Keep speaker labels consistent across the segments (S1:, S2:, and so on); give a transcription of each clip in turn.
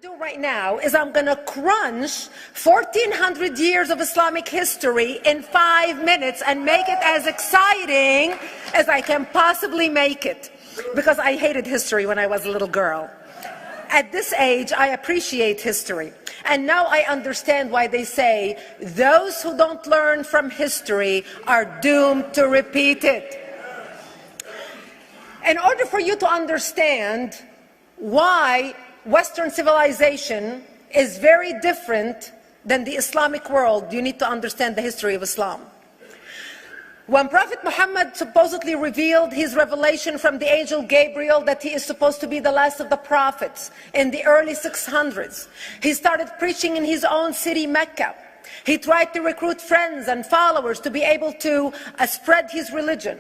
S1: do right now is I'm going to crunch 1400 years of Islamic history in 5 minutes and make it as exciting as I can possibly make it, because I hated history when I was a little girl. At this age, I appreciate history. And now I understand why they say those who don't learn from history are doomed to repeat it. In order for you to understand why Western civilization is very different than the Islamic world, you need to understand the history of Islam. When Prophet Muhammad supposedly revealed his revelation from the angel Gabriel that he is supposed to be the last of the prophets in the early 600s, he started preaching in his own city, Mecca. He tried to recruit friends and followers to be able to spread his religion.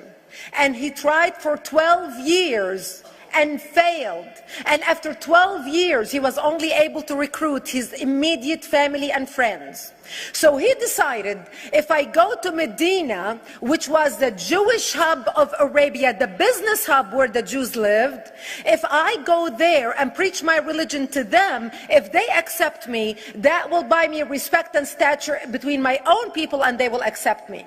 S1: And he tried for 12 years and failed. And after 12 years, he was only able to recruit his immediate family and friends. So he decided, if I go to Medina, which was the Jewish hub of Arabia, the business hub where the Jews lived, if I go there and preach my religion to them, if they accept me, that will buy me respect and stature between my own people, and they will accept me.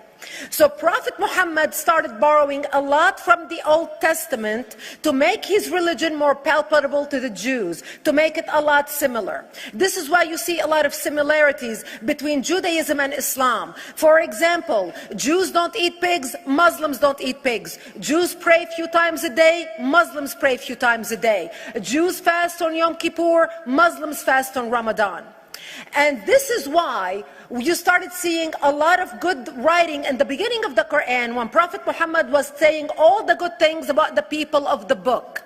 S1: So Prophet Muhammad started borrowing a lot from the Old Testament to make his religion more palpable to the Jews, to make it a lot similar. This is why you see a lot of similarities between Judaism and Islam. For example, Jews don't eat pigs, Muslims don't eat pigs. Jews pray a few times a day, Muslims pray a few times a day. Jews fast on Yom Kippur, Muslims fast on Ramadan. And this is why you started seeing a lot of good writing in the beginning of the Quran when Prophet Muhammad was saying all the good things about the people of the book.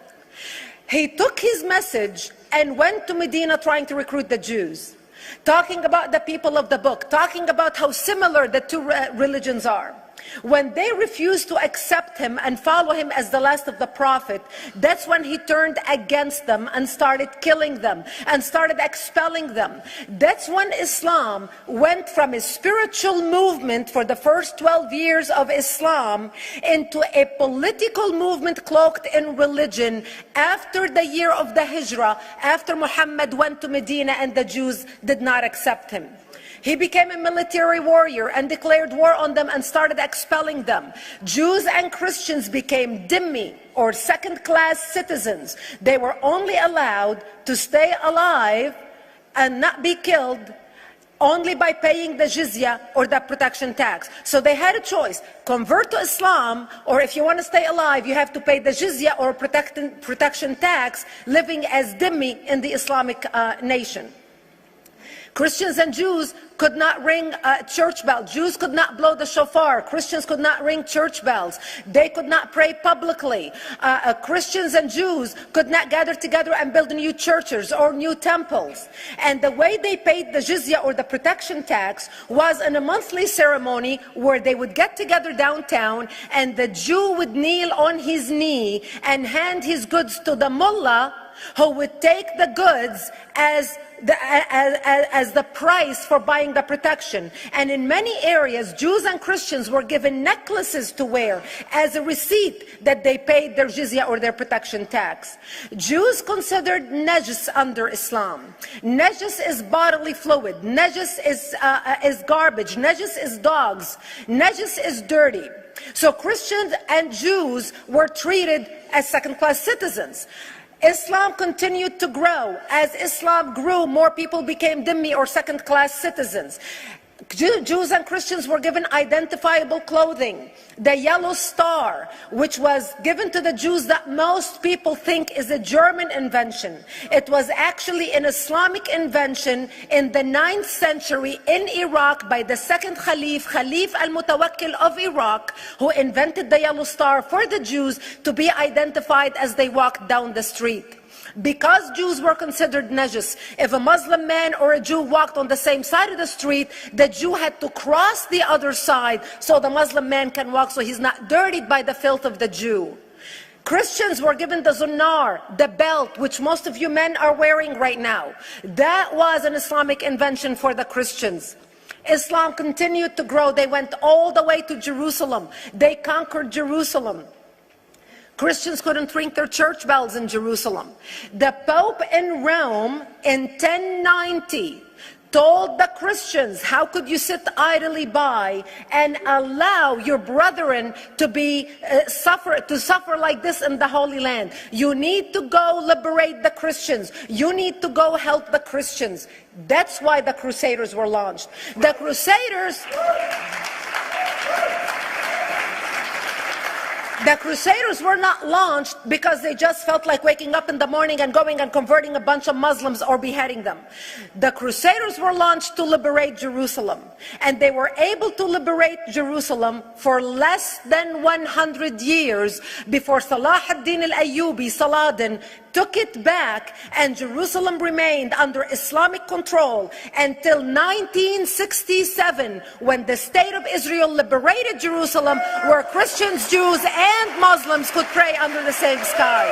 S1: He took his message and went to Medina trying to recruit the Jews, talking about the people of the book, talking about how similar the two religions are. When they refused to accept him and follow him as the last of the prophet, that's when he turned against them and started killing them and started expelling them. That's when Islam went from a spiritual movement for the first 12 years of Islam into a political movement cloaked in religion after the year of the Hijrah, after Muhammad went to Medina and the Jews did not accept him. He became a military warrior and declared war on them and started expelling them. Jews and Christians became dhimmi, or second-class citizens. They were only allowed to stay alive and not be killed only by paying the jizya, or the protection tax. So they had a choice: convert to Islam, or if you want to stay alive, you have to pay the jizya or protection tax, living as dhimmi in the Islamic nation. Christians and Jews could not ring church bells. Jews could not blow the shofar. Christians could not ring church bells. They could not pray publicly. Christians and Jews could not gather together and build new churches or new temples. And the way they paid the jizya, or the protection tax, was in a monthly ceremony where they would get together downtown and the Jew would kneel on his knee and hand his goods to the mullah, who would take the goods as the price for buying the protection. And in many areas, Jews and Christians were given necklaces to wear as a receipt that they paid their jizya, or their protection tax. Jews considered najis under Islam. Najis is bodily fluid. Najis is garbage. Najis is dogs. Najis is dirty. So Christians and Jews were treated as second-class citizens. Islam continued to grow. As Islam grew, more people became dhimmi, or second-class citizens. Jews and Christians were given identifiable clothing. The yellow star, which was given to the Jews, that most people think is a German invention. It was actually an Islamic invention in the 9th century in Iraq by the second Khalif, Khalif al-Mutawakkil of Iraq, who invented the yellow star for the Jews to be identified as they walked down the street. Because Jews were considered najis, if a Muslim man or a Jew walked on the same side of the street, the Jew had to cross the other side so the Muslim man can walk, so he's not dirtied by the filth of the Jew. Christians were given the zunnar, the belt, which most of you men are wearing right now. That was an Islamic invention for the Christians. Islam continued to grow. They went all the way to Jerusalem. They conquered Jerusalem. Christians couldn't ring their church bells in Jerusalem. The Pope in Rome in 1090 told the Christians, how could you sit idly by and allow your brethren to suffer like this in the Holy Land? You need to go liberate the Christians. You need to go help the Christians. That's why the Crusaders were launched. The Crusaders were not launched because they just felt like waking up in the morning and going and converting a bunch of Muslims or beheading them. The Crusaders were launched to liberate Jerusalem. And they were able to liberate Jerusalem for less than 100 years before Salah ad-Din al-Ayyubi, Saladin, took it back, and Jerusalem remained under Islamic control until 1967, when the State of Israel liberated Jerusalem, where Christians, Jews, and Muslims could pray under the same sky.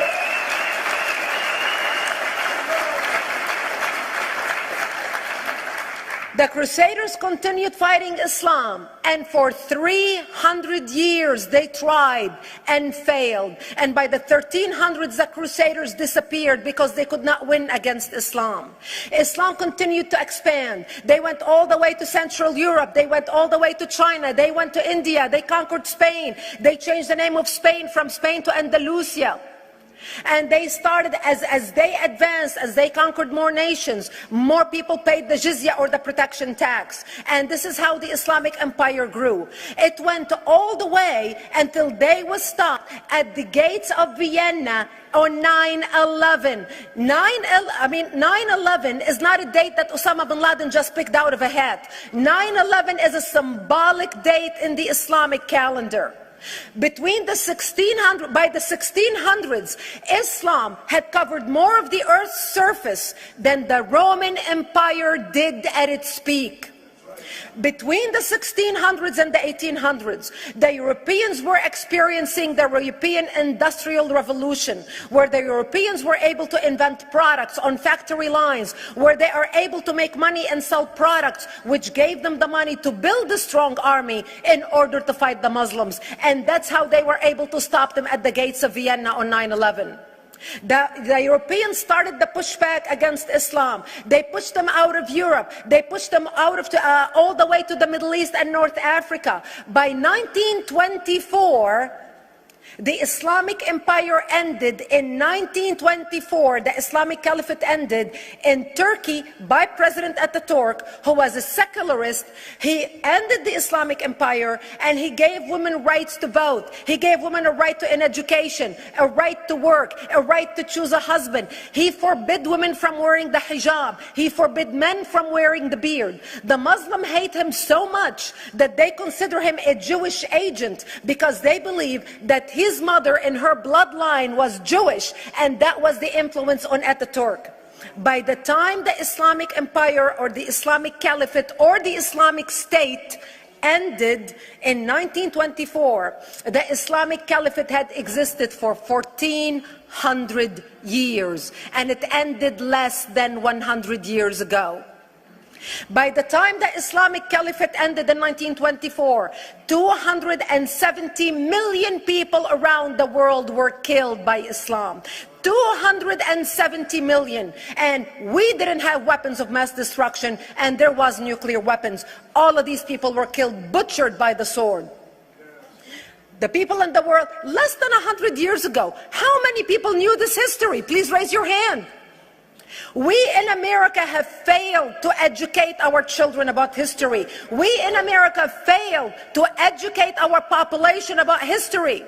S1: The Crusaders continued fighting Islam, and for 300 years they tried and failed. And by the 1300s, the Crusaders disappeared because they could not win against Islam. Islam continued to expand. They went all the way to Central Europe. They went all the way to China. They went to India. They conquered Spain. They changed the name of Spain from Spain to Andalusia. And they started, as they advanced, as they conquered more nations, more people paid the jizya, or the protection tax. And this is how the Islamic Empire grew. It went all the way until they was stopped at the gates of Vienna on 9/11. 9/11 is not a date that Osama bin Laden just picked out of a hat. 9/11 is a symbolic date in the Islamic calendar. By the 1600s, Islam had covered more of the earth's surface than the Roman Empire did at its peak. Between the 1600s and the 1800s, the Europeans were experiencing the European Industrial Revolution, where the Europeans were able to invent products on factory lines, where they are able to make money and sell products, which gave them the money to build a strong army in order to fight the Muslims. And that's how they were able to stop them at the gates of Vienna on 9/11. The Europeans started the pushback against Islam. They pushed them out of Europe. They pushed them out of all the way to the Middle East and North Africa. By 1924, the Islamic Empire ended. In 1924, the Islamic Caliphate ended in Turkey by President Ataturk, who was a secularist. He ended the Islamic Empire, and he gave women rights to vote. He gave women a right to an education, a right to work, a right to choose a husband. He forbid women from wearing the hijab. He forbid men from wearing the beard. The Muslims hate him so much that they consider him a Jewish agent, because they believe that his mother in her bloodline was Jewish, and that was the influence on Ataturk. By the time the Islamic Empire, or the Islamic Caliphate, or the Islamic State ended in 1924, the Islamic Caliphate had existed for 1400 years, and it ended less than 100 years ago. By the time the Islamic Caliphate ended in 1924, 270 million people around the world were killed by Islam. 270 million. And we didn't have weapons of mass destruction, and there was nuclear weapons. All of these people were killed, butchered by the sword. The people in the world, less than 100 years ago, how many people knew this history? Please raise your hand. We in America have failed to educate our children about history. We in America failed to educate our population about history.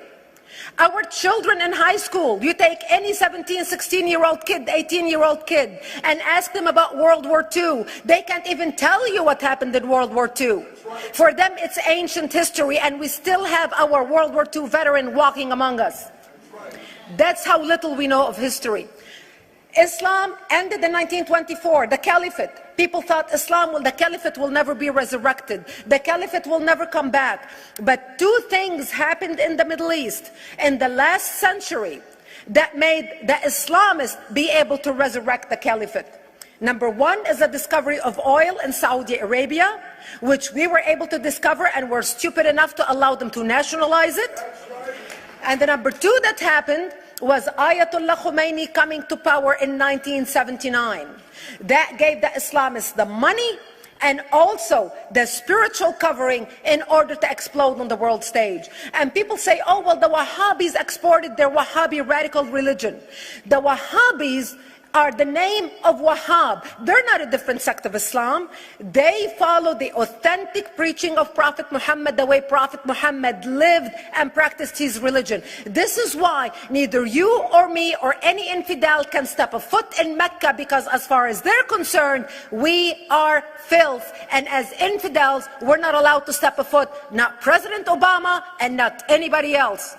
S1: Our children in high school, you take any 17, 16-year-old kid, 18-year-old kid, and ask them about World War II. They can't even tell you what happened in World War II. For them, it's ancient history, and we still have our World War II veteran walking among us. That's how little we know of history. Islam ended in 1924, the Caliphate. People thought the Caliphate will never be resurrected. The Caliphate will never come back. But two things happened in the Middle East in the last century that made the Islamists be able to resurrect the Caliphate. Number one is the discovery of oil in Saudi Arabia, which we were able to discover and were stupid enough to allow them to nationalize it. And the number two that happened was Ayatollah Khomeini coming to power in 1979. That gave the Islamists the money and also the spiritual covering in order to explode on the world stage. And people say, oh, well, the Wahhabis exported their Wahhabi radical religion. The Wahhabis are the name of Wahhab. They're not a different sect of Islam. They follow the authentic preaching of Prophet Muhammad, the way Prophet Muhammad lived and practiced his religion. This is why neither you or me or any infidel can step a foot in Mecca, because as far as they're concerned, we are filth. And as infidels, we're not allowed to step a foot, not President Obama and not anybody else.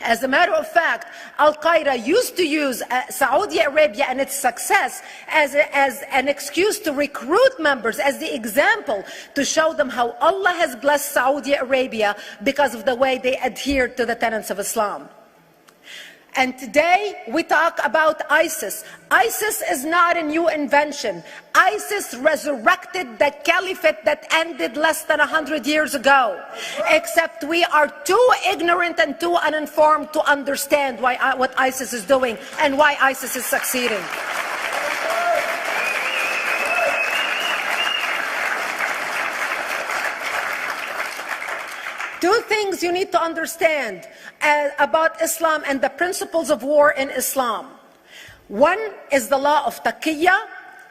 S1: As a matter of fact, Al-Qaeda used to use Saudi Arabia and its success as an excuse to recruit members, as the example to show them how Allah has blessed Saudi Arabia because of the way they adhere to the tenets of Islam. And today we talk about ISIS. ISIS is not a new invention. ISIS resurrected the caliphate that ended less than 100 years ago. Except we are too ignorant and too uninformed to understand what ISIS is doing and why ISIS is succeeding. Two things you need to understand about Islam and the principles of war in Islam. One is the law of taqiyya,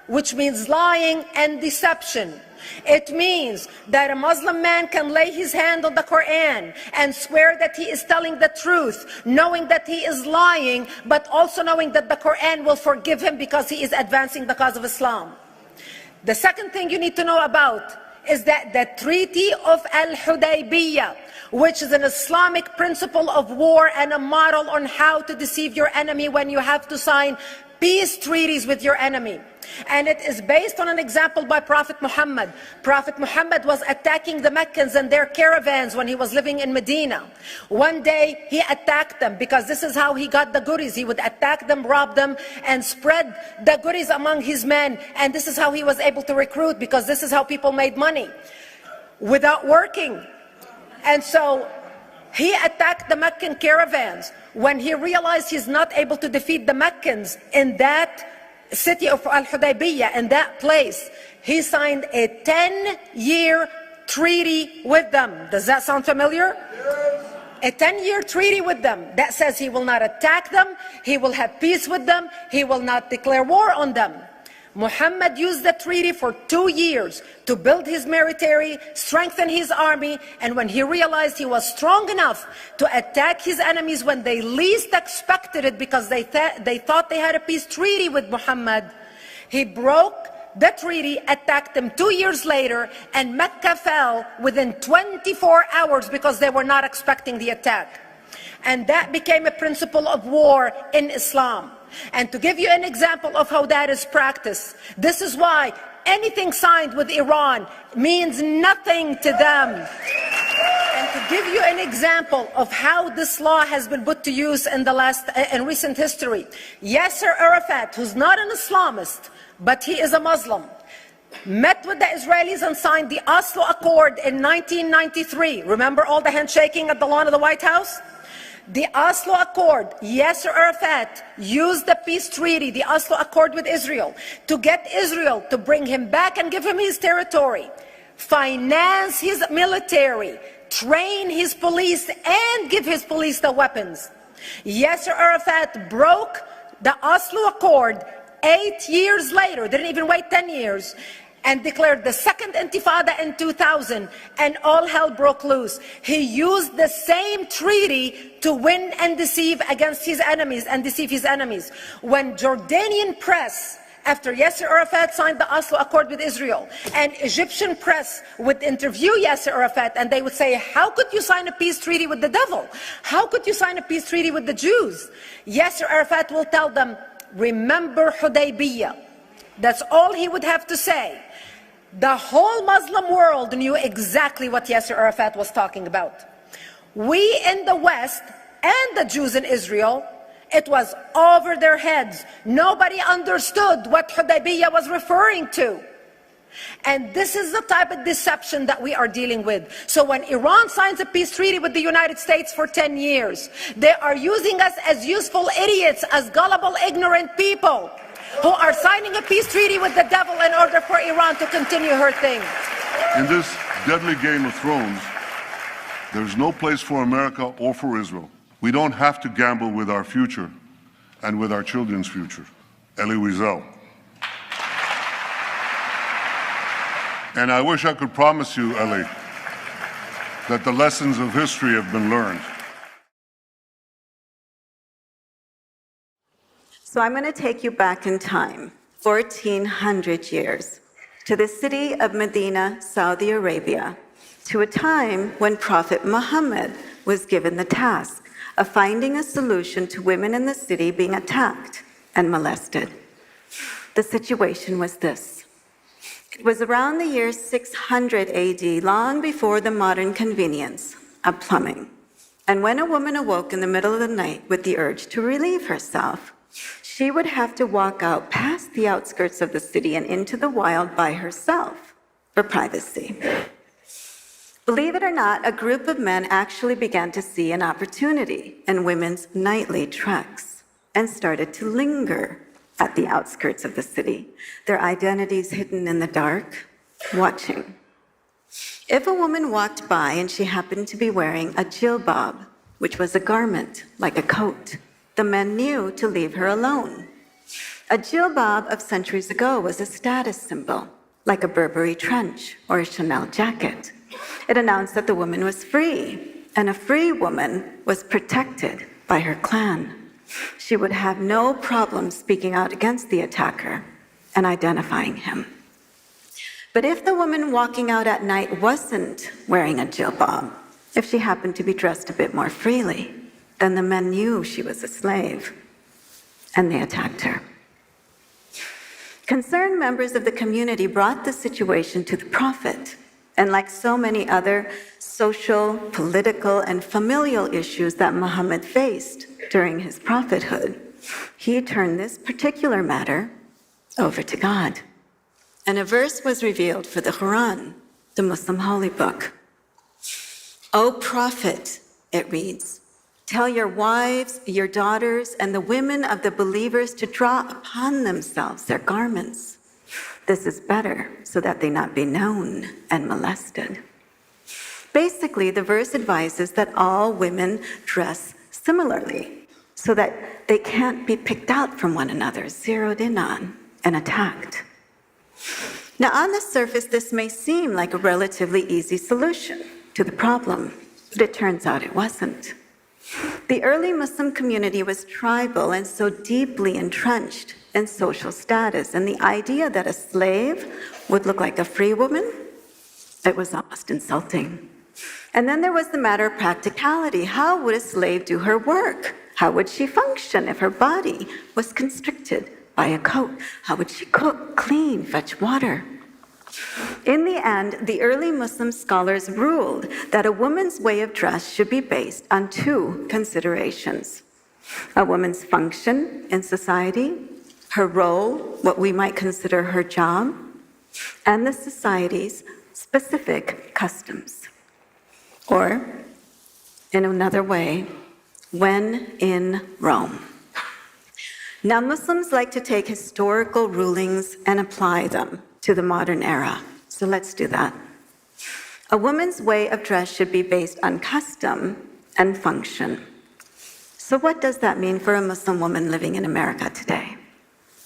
S1: which means lying and deception. It means that a Muslim man can lay his hand on the Quran and swear that he is telling the truth, knowing that he is lying, but also knowing that the Quran will forgive him because he is advancing the cause of Islam. The second thing you need to know about is that the Treaty of Hudaibiya, which is an Islamic principle of war and a model on how to deceive your enemy when you have to sign peace treaties with your enemy. And it is based on an example by Prophet Muhammad. Prophet Muhammad was attacking the Meccans and their caravans when he was living in Medina. One day he attacked them because this is how he got the goodies. He would attack them, rob them, and spread the goodies among his men. And this is how he was able to recruit, because this is how people made money without working. And so he attacked the Meccan caravans. When he realized he's not able to defeat the Meccans in that city of Al-Hudaibiya, in that place, he signed a 10-year treaty with them. Does that sound familiar? Yes. A 10-year treaty with them that says he will not attack them, he will have peace with them, he will not declare war on them. Muhammad used the treaty for 2 years to build his military, strengthen his army, and when he realized he was strong enough to attack his enemies when they least expected it, because they thought they had a peace treaty with Muhammad, he broke the treaty, attacked them 2 years later, and Mecca fell within 24 hours because they were not expecting the attack. And that became a principle of war in Islam. And to give you an example of how that is practiced, this is why anything signed with Iran means nothing to them. And to give you an example of how this law has been put to use in recent history, Yasser Arafat, who's not an Islamist, but he is a Muslim, met with the Israelis and signed the Oslo Accord in 1993. Remember all the handshaking at the lawn of the White House? The Oslo Accord, Yasser Arafat used the peace treaty, the Oslo Accord with Israel, to get Israel to bring him back and give him his territory, finance his military, train his police, and give his police the weapons. Yasser Arafat broke the Oslo Accord 8 years later, didn't even wait 10 years, and declared the second intifada in 2000, and all hell broke loose. He used the same treaty to win and deceive against his enemies and deceive his enemies. When Jordanian press, after Yasser Arafat signed the Oslo Accord with Israel, and Egyptian press would interview Yasser Arafat, and they would say, how could you sign a peace treaty with the devil? How could you sign a peace treaty with the Jews? Yasser Arafat will tell them, remember Hudaibiya. That's all he would have to say. The whole Muslim world knew exactly what Yasser Arafat was talking about. We in the West and the Jews in Israel, it was over their heads. Nobody understood what Hudaibiya was referring to. And this is the type of deception that we are dealing with. So when Iran signs a peace treaty with the United States for 10 years, they are using us as useful idiots, as gullible, ignorant people who are signing a peace treaty with the devil in order for Iran to continue her thing.
S2: In this deadly game of thrones, there's no place for America or for Israel. We don't have to gamble with our future and with our children's future. Elie Wiesel. And I wish I could promise you, Elie, that the lessons of history have been learned.
S3: So I'm going to take you back in time, 1400 years, to the city of Medina, Saudi Arabia, to a time when Prophet Mohammed was given the task of finding a solution to women in the city being attacked and molested. The situation was this. It was around the year 600 AD, long before the modern convenience of plumbing. And when a woman awoke in the middle of the night with the urge to relieve herself, she would have to walk out past the outskirts of the city and into the wild by herself for privacy. Believe it or not, a group of men actually began to see an opportunity in women's nightly treks and started to linger at the outskirts of the city, their identities hidden in the dark, watching. If a woman walked by and she happened to be wearing a jilbab, which was a garment like a coat, the men knew to leave her alone. A jilbab of centuries ago was a status symbol, like a Burberry trench or a Chanel jacket. It announced that the woman was free, and a free woman was protected by her clan. She would have no problem speaking out against the attacker and identifying him. But if the woman walking out at night wasn't wearing a jilbab, if she happened to be dressed a bit more freely, then the men knew she was a slave, and they attacked her. Concerned members of the community brought the situation to the Prophet, and like so many other social, political, and familial issues that Muhammad faced during his prophethood, he turned this particular matter over to God. And a verse was revealed for the Quran, the Muslim holy book. "O Prophet," it reads, "tell your wives, your daughters, and the women of the believers to draw upon themselves their garments. This is better, so that they not be known and molested." Basically, the verse advises that all women dress similarly, so that they can't be picked out from one another, zeroed in on, and attacked. Now, on the surface, this may seem like a relatively easy solution to the problem, but it turns out it wasn't. The early Muslim community was tribal and so deeply entrenched in social status, and the idea that a slave would look like a free woman, it was almost insulting. And then there was the matter of practicality. How would a slave do her work? How would she function if her body was constricted by a coat? How would she cook, clean, fetch water? In the end, the early Muslim scholars ruled that a woman's way of dress should be based on two considerations: a woman's function in society, her role, what we might consider her job, and the society's specific customs. Or, in another way, when in Rome. Now, Muslims like to take historical rulings and apply them to the modern era. So let's do that. A woman's way of dress should be based on custom and function. So what does that mean for a Muslim woman living in America today?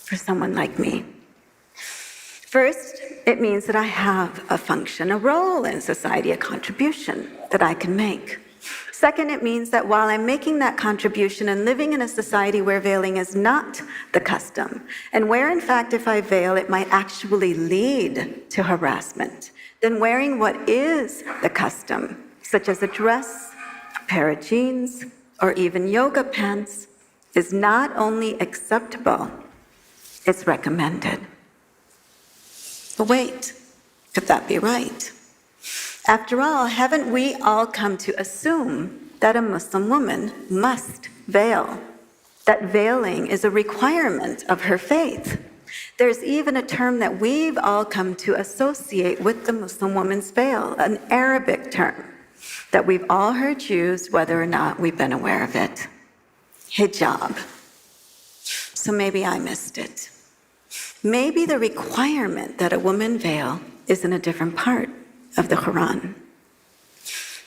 S3: For someone like me? First, it means that I have a function, a role in society, a contribution that I can make. Second, it means that while I'm making that contribution and living in a society where veiling is not the custom, and where, in fact, if I veil, it might actually lead to harassment, then wearing what is the custom, such as a dress, a pair of jeans, or even yoga pants, is not only acceptable, it's recommended. But wait, could that be right? After all, haven't we all come to assume that a Muslim woman must veil? That veiling is a requirement of her faith? There's even a term that we've all come to associate with the Muslim woman's veil, an Arabic term that we've all heard used whether or not we've been aware of it. Hijab. So maybe I missed it. Maybe the requirement that a woman veil is in a different part of the Quran.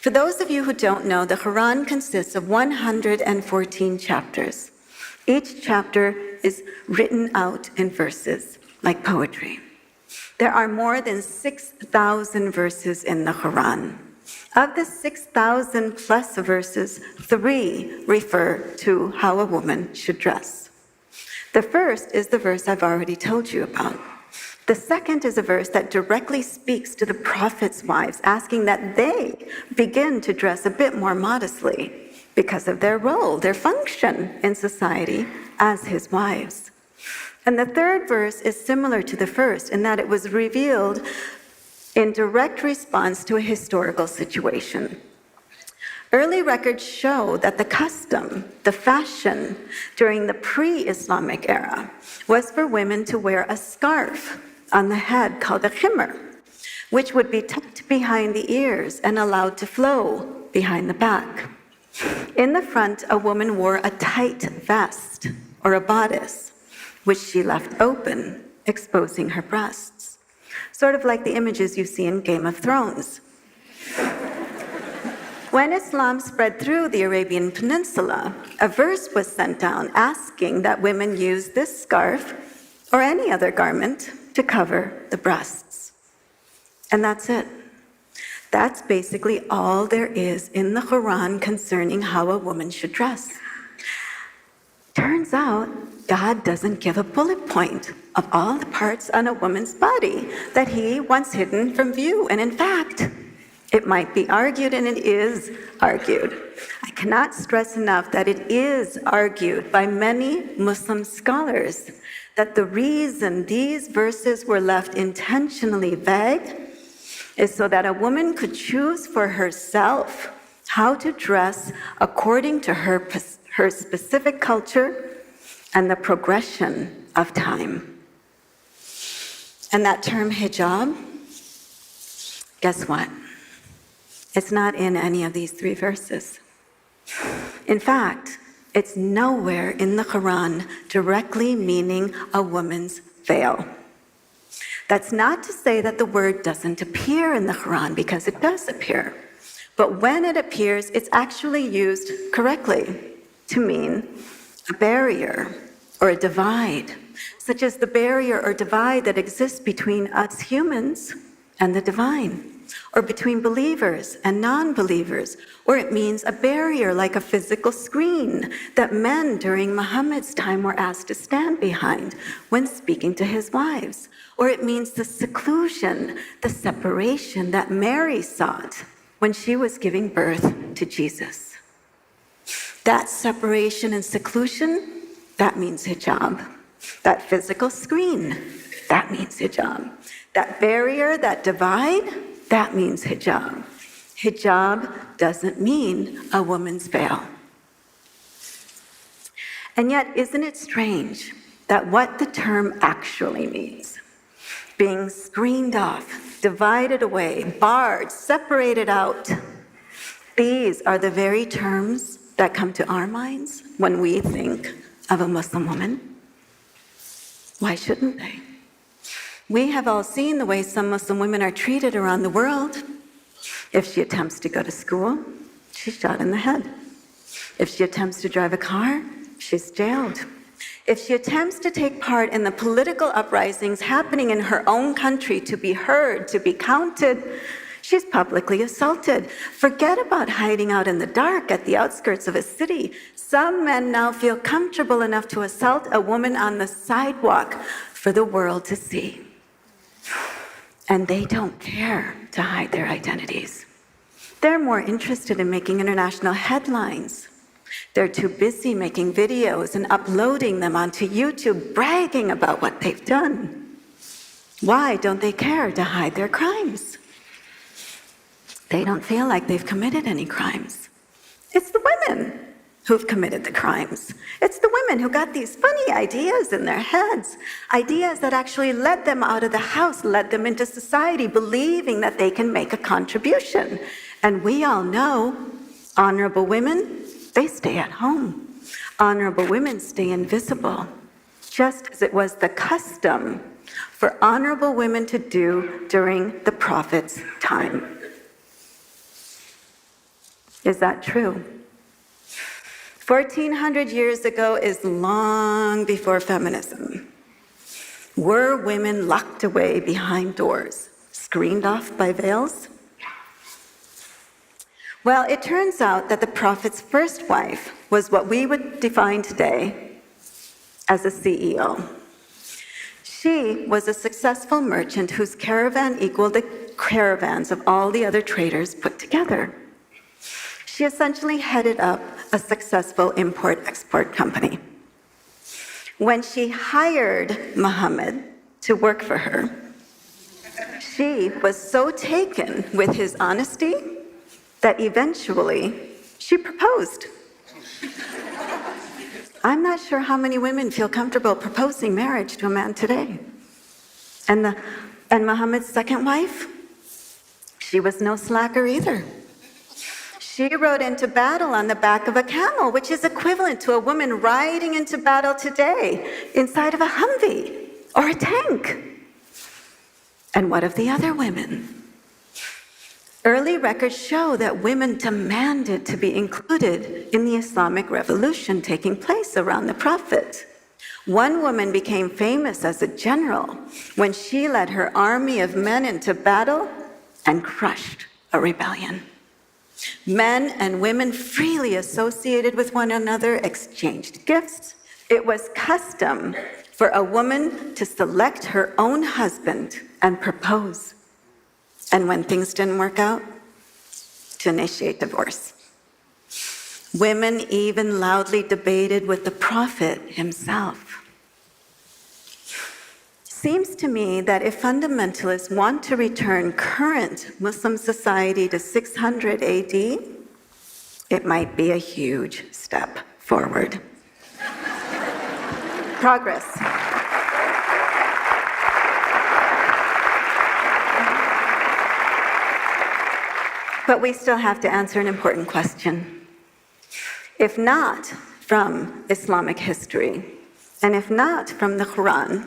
S3: For those of you who don't know, the Quran consists of 114 chapters. Each chapter is written out in verses, like poetry. There are more than 6,000 verses in the Quran. Of the 6,000 plus verses, 3 refer to how a woman should dress. The first is the verse I've already told you about. The second is a verse that directly speaks to the prophet's wives, asking that they begin to dress a bit more modestly because of their role, their function in society as his wives. And the third verse is similar to the first in that it was revealed in direct response to a historical situation. Early records show that the custom, the fashion during the pre-Islamic era was for women to wear a scarf on the head called a khimar, which would be tucked behind the ears and allowed to flow behind the back. In the front, a woman wore a tight vest or a bodice, which she left open, exposing her breasts, sort of like the images you see in Game of Thrones. When Islam spread through the Arabian Peninsula, a verse was sent down asking that women use this scarf or any other garment to cover the breasts. And that's it. That's basically all there is in the Quran concerning how a woman should dress. Turns out, God doesn't give a bullet point of all the parts on a woman's body that he wants hidden from view. And in fact, it might be argued, and it is argued. I cannot stress enough that it is argued by many Muslim scholars that the reason these verses were left intentionally vague is so that a woman could choose for herself how to dress according to her specific culture and the progression of time. And that term hijab, guess what? It's not in any of these 3 verses. In fact, it's nowhere in the Quran directly meaning a woman's veil. That's not to say that the word doesn't appear in the Quran, because it does appear. But when it appears, it's actually used correctly to mean a barrier or a divide, such as the barrier or divide that exists between us humans and the divine, or between believers and non-believers, or it means a barrier like a physical screen that men during Muhammad's time were asked to stand behind when speaking to his wives, or it means the seclusion, the separation that Mary sought when she was giving birth to Jesus. That separation and seclusion, that means hijab. That physical screen, that means hijab. That barrier, that divide, that means hijab. Hijab doesn't mean a woman's veil. And yet, isn't it strange that what the term actually means, being screened off, divided away, barred, separated out, these are the very terms that come to our minds when we think of a Muslim woman? Why shouldn't they? We have all seen the way some Muslim women are treated around the world. If she attempts to go to school, she's shot in the head. If she attempts to drive a car, she's jailed. If she attempts to take part in the political uprisings happening in her own country to be heard, to be counted, she's publicly assaulted. Forget about hiding out in the dark at the outskirts of a city. Some men now feel comfortable enough to assault a woman on the sidewalk for the world to see. And they don't care to hide their identities. They're more interested in making international headlines. They're too busy making videos and uploading them onto YouTube, bragging about what they've done. Why don't they care to hide their crimes? They don't feel like they've committed any crimes. It's the women who've committed the crimes. It's the women who got these funny ideas in their heads, ideas that actually led them out of the house, led them into society, believing that they can make a contribution. And we all know honorable women, they stay at home. Honorable women stay invisible, just as it was the custom for honorable women to do during the prophet's time. Is that true? 1,400 years ago is long before feminism. Were women locked away behind doors, screened off by veils? Well, it turns out that the prophet's first wife was what we would define today as a CEO. She was a successful merchant whose caravan equaled the caravans of all the other traders put together. She essentially headed up a successful import-export company. When she hired Mohammed to work for her, she was so taken with his honesty that eventually she proposed. I'm not sure how many women feel comfortable proposing marriage to a man today. And Muhammad's second wife, she was no slacker either. She rode into battle on the back of a camel, which is equivalent to a woman riding into battle today inside of a Humvee or a tank. And what of the other women? Early records show that women demanded to be included in the Islamic revolution taking place around the Prophet. One woman became famous as a general when she led her army of men into battle and crushed a rebellion. Men and women freely associated with one another, exchanged gifts. It was custom for a woman to select her own husband and propose. And when things didn't work out, to initiate divorce. Women even loudly debated with the Prophet himself. Seems to me that if fundamentalists want to return current Muslim society to 600 AD, it might be a huge step forward. Progress. But we still have to answer an important question. If not from Islamic history, and if not from the Quran,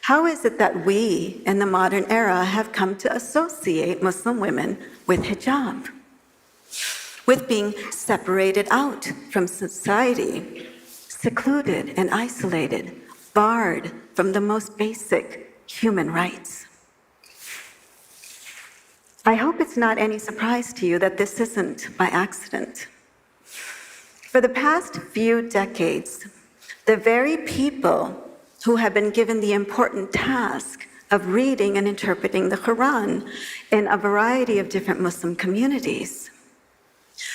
S3: how is it that we in the modern era have come to associate Muslim women with hijab, with being separated out from society, secluded and isolated, barred from the most basic human rights? I hope it's not any surprise to you that this isn't by accident. For the past few decades, the very people who have been given the important task of reading and interpreting the Quran in a variety of different Muslim communities,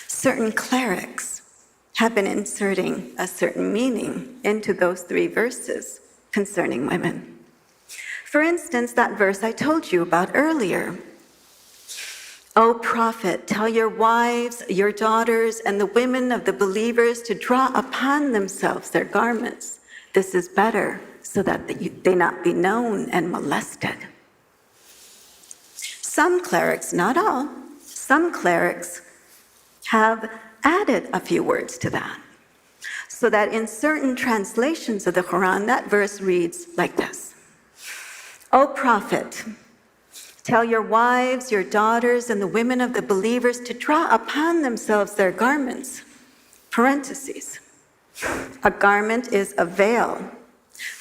S3: certain clerics have been inserting a certain meaning into those 3 verses concerning women. For instance, that verse I told you about earlier. O Prophet, tell your wives, your daughters, and the women of the believers to draw upon themselves their garments. This is better, so that they not be known and molested. Some clerics, not all, some clerics have added a few words to that, so that in certain translations of the Quran, that verse reads like this. O Prophet, tell your wives, your daughters, and the women of the believers to draw upon themselves their garments. Parentheses. A garment is a veil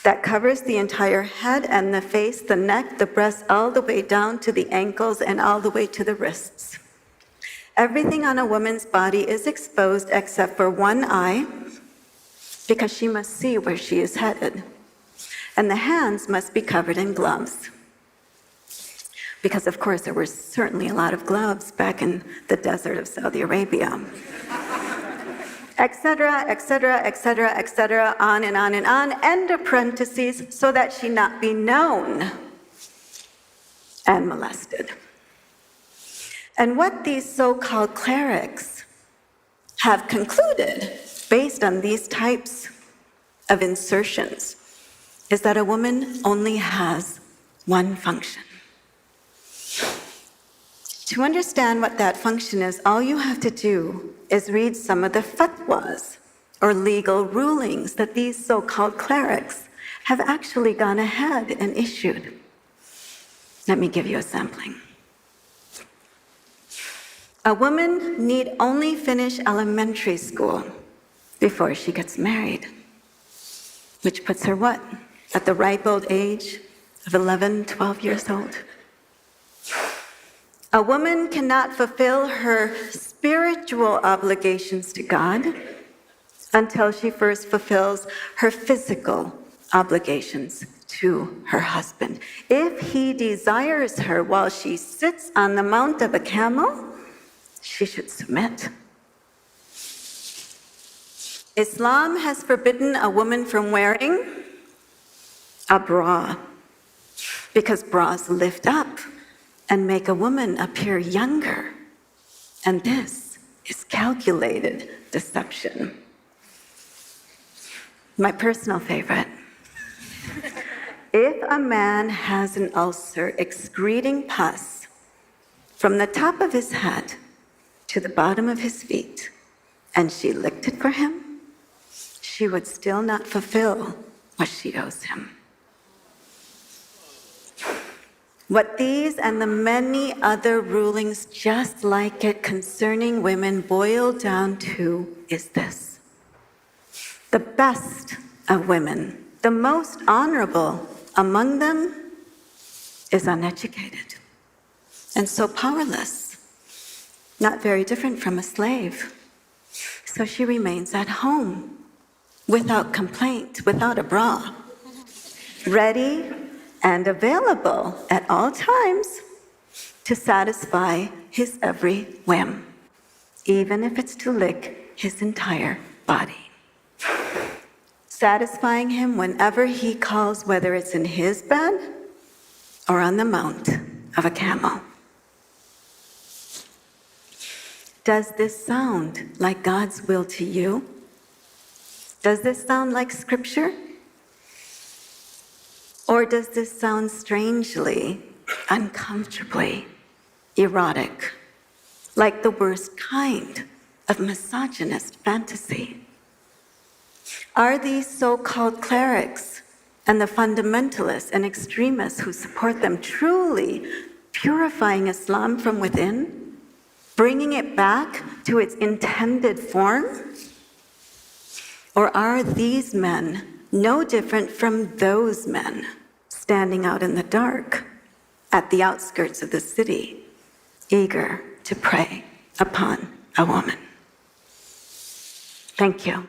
S3: that covers the entire head and the face, the neck, the breasts, all the way down to the ankles and all the way to the wrists. Everything on a woman's body is exposed except for one eye, because she must see where she is headed. And the hands must be covered in gloves. Because, of course, there were certainly a lot of gloves back in the desert of Saudi Arabia. Etc., etc., etc., etc., on and on and on, end of parentheses, so that she not be known and molested. And what these so-called clerics have concluded, based based on these types of insertions is that a woman only has one function. To understand what that function is, all you have to do is read some of the fatwas, or legal rulings, that these so-called clerics have actually gone ahead and issued. Let me give you a sampling. A woman need only finish elementary school before she gets married, which puts her what? At the ripe old age of 11, 12 years old. A woman cannot fulfill her spiritual obligations to God until she first fulfills her physical obligations to her husband. If he desires her while she sits on the mount of a camel, she should submit. Islam has forbidden a woman from wearing a bra because bras lift up and make a woman appear younger. And this is calculated deception. My personal favorite. If a man has an ulcer excreting pus from the top of his head to the bottom of his feet, and she licked it for him, she would still not fulfill what she owes him. What these and the many other rulings just like it concerning women boil down to is this: the best of women, the most honorable among them, is uneducated and so powerless, not very different from a slave. So she remains at home without complaint, without a bra, ready and available at all times to satisfy his every whim, even if it's to lick his entire body. Satisfying him whenever he calls, whether it's in his bed or on the mount of a camel. Does this sound like God's will to you? Does this sound like Scripture? Or does this sound strangely, uncomfortably erotic, like the worst kind of misogynist fantasy? Are these so-called clerics and the fundamentalists and extremists who support them truly purifying Islam from within, bringing it back to its intended form? Or are these men no different from those men standing out in the dark at the outskirts of the city, eager to prey upon a woman? Thank you.